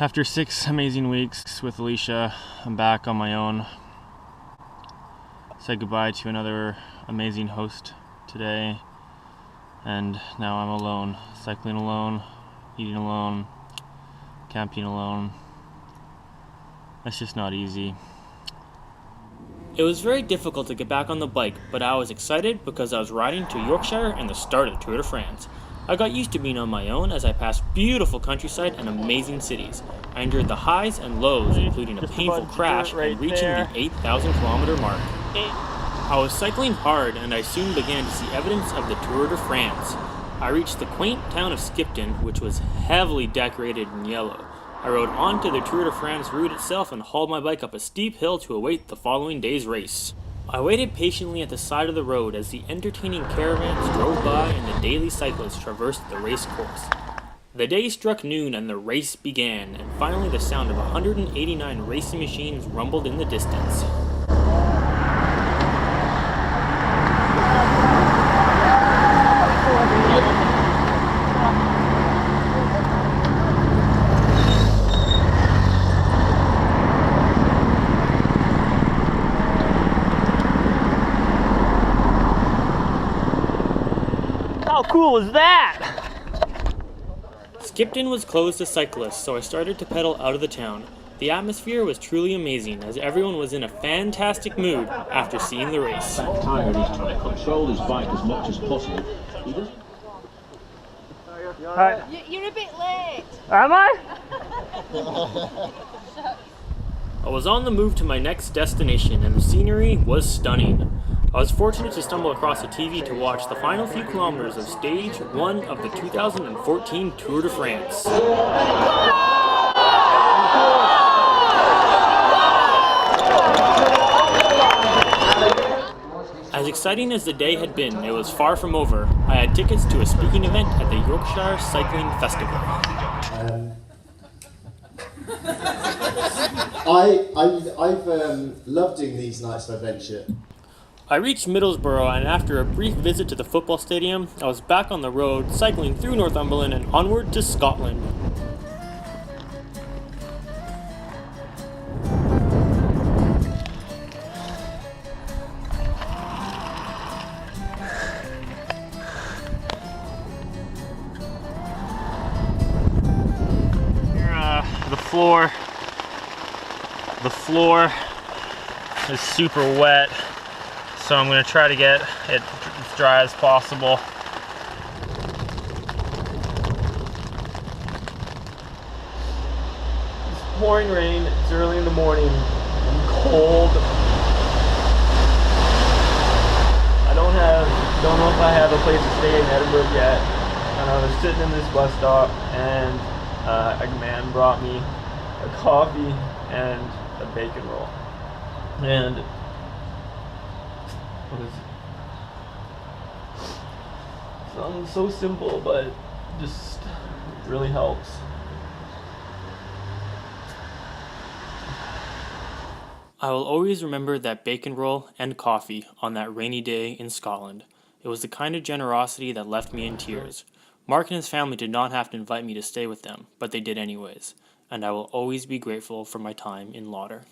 After 6 amazing weeks with Alicia, I'm back on my own. Said goodbye to another amazing host today, and now I'm alone. Cycling alone, eating alone, camping alone. That's just not easy. It was very difficult to get back on the bike, but I was excited because I was riding to Yorkshire and the start of the Tour de France. I got used to being on my own as I passed beautiful countryside and amazing cities. I endured the highs and lows, including a painful crash and reaching the 8,000 kilometer mark. I was cycling hard and I soon began to see evidence of the Tour de France. I reached the quaint town of Skipton, which was heavily decorated in yellow. I rode onto the Tour de France route itself and hauled my bike up a steep hill to await the following day's race. I waited patiently at the side of the road as the entertaining caravans drove by and the daily cyclists traversed the race course. The day struck noon and the race began, and finally the sound of 189 racing machines rumbled in the distance. How cool is that? Skipton was closed to cyclists, so I started to pedal out of the town. The atmosphere was truly amazing, as everyone was in a fantastic mood after seeing the race. That tire is trying to control his bike as much as possible. You're a bit late. Am I? I was on the move to my next destination, and the scenery was stunning. I was fortunate to stumble across a TV to watch the final few kilometers of Stage 1 of the 2014 Tour de France. As exciting as the day had been, it was far from over. I had tickets to a speaking event at the Yorkshire Cycling Festival. I've loved doing these nights of adventure. I reached Middlesbrough, and after a brief visit to the football stadium, I was back on the road, cycling through Northumberland and onward to Scotland. The floor is super wet, so I'm going to try to get it as dry as possible. It's pouring rain, it's early in the morning, I'm cold. I don't know if I have a place to stay in Edinburgh yet. And I was sitting in this bus stop and a man brought me a coffee and a bacon roll. And it sounds so simple, but just really helps. I will always remember that bacon roll and coffee on that rainy day in Scotland. It was the kind of generosity that left me in tears. Mark and his family did not have to invite me to stay with them, but they did anyways, and I will always be grateful for my time in Lauder.